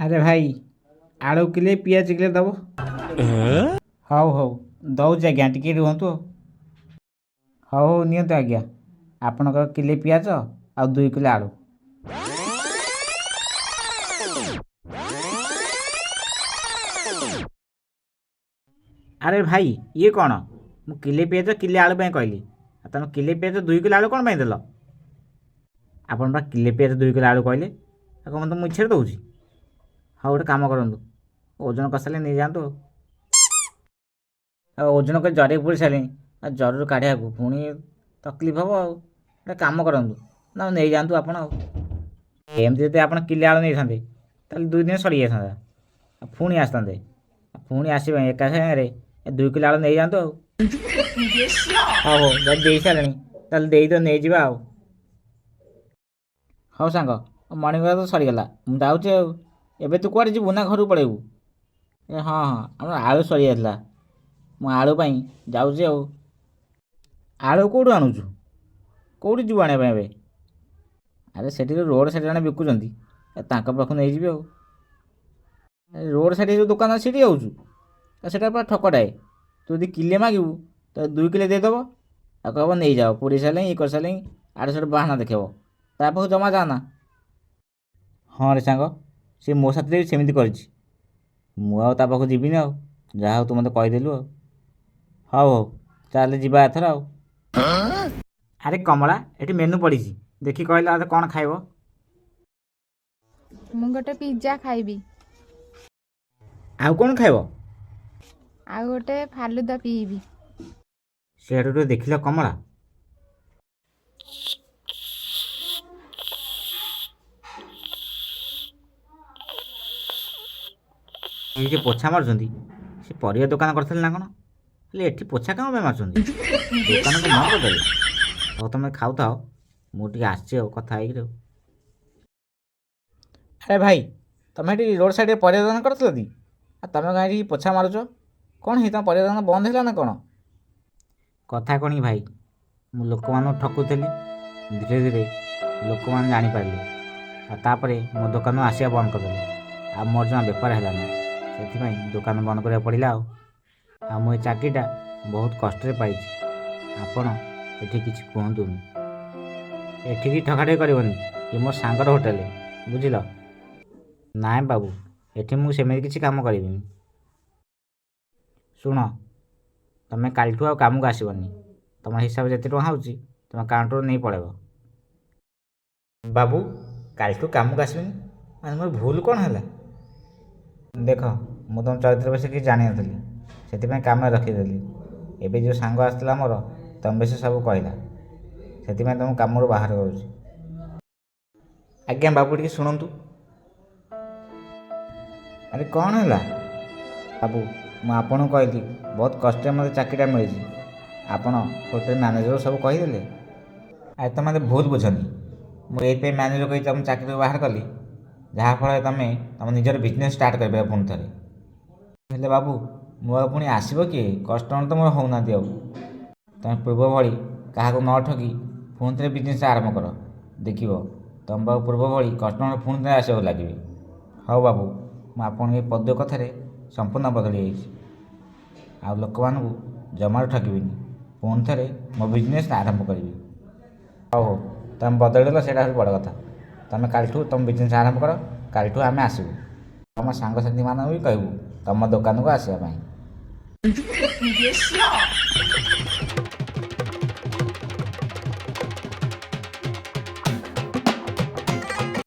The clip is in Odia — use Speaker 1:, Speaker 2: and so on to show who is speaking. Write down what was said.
Speaker 1: ଆରେ ଭାଇ ଆଳୁ କିଲେ ପିଆଜ କିଲେ ଦେବ। ହଉ ହଉ ଦେଉଛି ଆଜ୍ଞା, ଟିକେ ରୁହନ୍ତୁ। ହଉ ହଉ ନିଅନ୍ତୁ ଆଜ୍ଞା, ଆପଣଙ୍କର କିଲେ ପିଆଜ ଆଉ 2 କିଲୋ ଆଳୁ। ଆରେ ଭାଇ ଇଏ କ'ଣ? ମୁଁ କିଲେ ପିଆଜ କିଲେ ଆଳୁ ପାଇଁ କହିଲି, ଆଉ ତୁମେ କିଲେ ପିଆଜ 2 କିଲୋ ଆଳୁ କ'ଣ ପାଇଁ ଦେଲ? ଆପଣ ବା କିଲେ ପିଆଜ 2 କିଲୋ ଆଳୁ କହିଲେ, ଆଉ କ'ଣ ତ ମୁଁ ଇଚ୍ଛାରେ ଦେଉଛି? ହଉ ଗୋଟେ କାମ କରନ୍ତୁ, ଓଜନ କରିସାରିଲେ ନେଇଯାଆନ୍ତୁ। ଆଉ ଓଜନ କରି ଜରିରେ ପୁରେଇ ସାରିଲେଣି, ଆଉ ଜରିରୁ କାଢ଼ିବାକୁ ପୁଣି ତକଲିଫ ହେବ। ଆଉ ଗୋଟେ କାମ କରନ୍ତୁ ନା, ନେଇଯାଆନ୍ତୁ ଆପଣ। ଆଉ ଏମିତି ଯଦି ଆପଣ କିଲେ ଆଳୁ ନେଇଥାନ୍ତେ ତାହେଲେ 2 ଦିନ ସରିଯାଇଥାନ୍ତା, ଆଉ ପୁଣି ଆସିଥାନ୍ତେ, ପୁଣି ଆସିବେ ଏକା ସାଙ୍ଗରେ 2 କିଲୋ ଆଳୁ ନେଇଯାଆନ୍ତୁ। ଆଉ ହଉ ହଉ ଯଦି ଦେଇସାରିଲେଣି ତାହେଲେ ଦେଇ ତ ନେଇଯିବା। ଆଉ ହଉ ସାଙ୍ଗ, ମର୍ଣ୍ଣିଂ ୱାକ୍ ତ ସରିଗଲା, ମୁଁ ଯାଉଛି। ଆଉ ଏବେ ତୁ କୁଆଡ଼େ ଯିବୁ ନା ଘରକୁ ପଳେଇବୁ? ହଁ ହଁ, ଆମର ଆଳୁ ସରିଯାଇଥିଲା, ମୁଁ ଆଳୁ ପାଇଁ ଯାଉଛି। ଆଉ ଆଳୁ କେଉଁଠୁ ଆଣୁଛୁ? କେଉଁଠି ଯିବୁ ଆଣିବା ପାଇଁ ଏବେ? ଆରେ ସେଠି ଯେଉଁ ରୋଡ଼ ସାଇଡ଼୍ ଜଣେ ବିକୁଛନ୍ତି, ତାଙ୍କ ପାଖକୁ ନେଇଯିବି। ଆଉ ରୋଡ଼ ସାଇଡ଼୍ ଯେଉଁ ଦୋକାନ ସେଠି ଯାଉଛୁ? ସେଟା ପୁରା ଠକଟାଏ। ତୁ ଯଦି କିଲେ ମାଗିବୁ ତ 2 କିଲୋ ଦେଇଦେବ, ଆଉ କହିବ ନେଇଯାଅ, ପୁରୀ ସାରିଲେଣି ଇଏ କରିସାରିଲେଣି, ଆଡ଼େ ସେଠୁ ବାହାନା ଦେଖେଇବ। ତା ପାଖକୁ ଜମା ଯାଆନା। ହଁ ରେ ସାଙ୍ଗ, ସେ ମୋ ସାଥିରେ ବି ସେମିତି କରିଛି। ମୁଁ ଆଉ ତା ପାଖକୁ ଯିବିନି। ଆଉ ଯାହା ହଉ ତୁ ମୋତେ କହିଦେଲୁ। ଆଉ ହଉ ହଉ ତାହେଲେ ଯିବା ଏଥର। ଆଉ ଆରେ କମଳା, ଏଠି ମେନୁ ପଡ଼ିଛି, ଦେଖି କହିଲା କ'ଣ ଖାଇବ?
Speaker 2: ମୁଁ ଗୋଟେ ପିଜ୍ଜା ଖାଇବି।
Speaker 1: ଆଉ କ'ଣ ଖାଇବ?
Speaker 2: ଆଉ ଗୋଟେ ଫାଲୁଦା ପିଇବି।
Speaker 1: ସେଆଡ଼ୁ ଟିକେ ଦେଖିଲ କମଳା। ଏଇ ଯେ ପୋଛା ମାରୁଛନ୍ତି, ସେ ପରିବା ଦୋକାନ କରିଥିଲେ ନା କ'ଣ? ହେଲେ ଏଠି ପୋଛା କ'ଣ ପାଇଁ ମାରୁଛନ୍ତି? ଦୋକାନକୁ ବନ୍ଦ କରିଦେବେ। ହଉ ତୁମେ ଖାଉଥାଅ, ମୁଁ ଟିକେ ଆସିଛି ଆଉ କଥା ହେଇକିରି। ଆରେ ଭାଇ, ତୁମେ ଏଠି ରୋଡ଼ ସାଇଡ଼୍ରେ ପରିବା ଦୋକାନ କରିଥିଲ କି? ଆଉ ତୁମେ କାହିଁ ଏଠି ପୋଛା ମାରୁଛ? କ'ଣ ହେଇ ତୁମ ପରିବା ଦୋକାନ ବନ୍ଦ ହେଲା ନା କ'ଣ? କଥା କ'ଣ କି ଭାଇ, ମୁଁ ଲୋକମାନଙ୍କୁ ଠକୁଥିଲି, ଧୀରେ ଧୀରେ ଲୋକମାନେ ଜାଣିପାରିଲେ, ଆଉ ତାପରେ ମୋ ଦୋକାନକୁ ଆସିବା ବନ୍ଦ କରିଦେଲେ, ଆଉ ମୋର ଜମା ବେପାର ହେଲାନି। ସେଥିପାଇଁ ଦୋକାନ ବନ୍ଦ କରିବାକୁ ପଡ଼ିଲା। ଆଉ ମୁଁ ଏ ଚାକିରିଟା ବହୁତ କଷ୍ଟରେ ପାଇଛି। ଆପଣ ଏଠି କିଛି କୁହନ୍ତୁନି, ଏଠିକି ଠକାଠକି କରିବନି, ଏ ମୋ ସାଙ୍ଗର ହୋଟେଲ, ବୁଝିଲ? ନାଇଁ ବାବୁ, ଏଠି ମୁଁ ସେମିତି କିଛି କାମ କରିବିନି। ଶୁଣ, ତୁମେ କାଲିଠୁ ଆଉ କାମକୁ ଆସିବନି। ତୁମ ହିସାବ ଯେତେ ଟଙ୍କା ହେଉଛି ତୁମ କାଉଣ୍ଟରରୁ ନେଇ ପଳାଇବ। ବାବୁ, କାଲିଠୁ କାମକୁ ଆସିବେନି ମାନେ ମୋର ଭୁଲ କ'ଣ ହେଲା? ଦେଖ, ମୁଁ ତୁମ ଚରିତ୍ର ବିଷୟରେ କିଛି ଜାଣିନଥିଲି, ସେଥିପାଇଁ କାମରେ ରଖିଦେଲି। ଏବେ ଯେଉଁ ସାଙ୍ଗ ଆସିଥିଲା ମୋର, ତୁମ ବିଷୟରେ ସବୁ କହିଲା, ସେଥିପାଇଁ ତୁମକୁ କାମରୁ ବାହାର କରୁଛି। ଆଜ୍ଞା ବାବୁ, ଟିକେ ଶୁଣନ୍ତୁ। ଆରେ କ'ଣ ହେଲା? ବାବୁ, ମୁଁ ଆପଣଙ୍କୁ କହିଲି ବହୁତ କଷ୍ଟରେ ମୋତେ ଚାକିରିଟା ମିଳିଛି, ଆପଣ ହୋଟେଲ ମ୍ୟାନେଜର ସବୁ କହିଦେଲେ। ଆରେ ତୁମେ ମୋତେ ଭୁଲ ବୁଝନି, ମୁଁ ଏଇଥିପାଇଁ ମ୍ୟାନେଜର କହି ତୁମ ଚାକିରିରୁ ବାହାର କଲି, ଯାହାଫଳରେ ତୁମେ ତୁମ ନିଜର ବିଜନେସ୍ ଷ୍ଟାର୍ଟ କରିପାରିବ ପୁଣି ଥରେ। ହେଲେ ବାବୁ, ମୁଁ ଆଉ ପୁଣି ଆସିବ କିଏ? କଷ୍ଟମର ତ ମୋର ହେଉନାହାନ୍ତି। ଆଉ ତୁମେ ପୂର୍ବ ଭଳି କାହାକୁ ନ ଠକି ପୁଣି ଥରେ ବିଜନେସ୍ ଆରମ୍ଭ କର, ଦେଖିବ ତୁମ ପାଖକୁ ପୂର୍ବ ଭଳି କଷ୍ଟମର ପୁଣି ଥରେ ଆସିବାକୁ ଲାଗିବେ। ହଉ ବାବୁ, ମୁଁ ଆପଣଙ୍କ ଏ ପଦେ କଥାରେ ସମ୍ପୂର୍ଣ୍ଣ ବଦଳି ଯାଇଛି, ଆଉ ଲୋକମାନଙ୍କୁ ଜମାରୁ ଠକିବିନି, ପୁଣି ଥରେ ମୋ ବିଜନେସ୍ ଆରମ୍ଭ କରିବି। ହଉ ହଉ, ତୁମେ ବଦଳିଦେଲ, ସେଇଟା ହେଉଛି ବଡ଼ କଥା। ତୁମେ କାଲିଠୁ ତୁମ ବିଜନେସ୍ ଆରମ୍ଭ କର, କାଲିଠୁ ଆମେ ଆସିବୁ, ତୁମ ସାଙ୍ଗସାଥିମାନଙ୍କୁ ବି କହିବୁ ତୁମ ଦୋକାନକୁ ଆସିବା ପାଇଁ।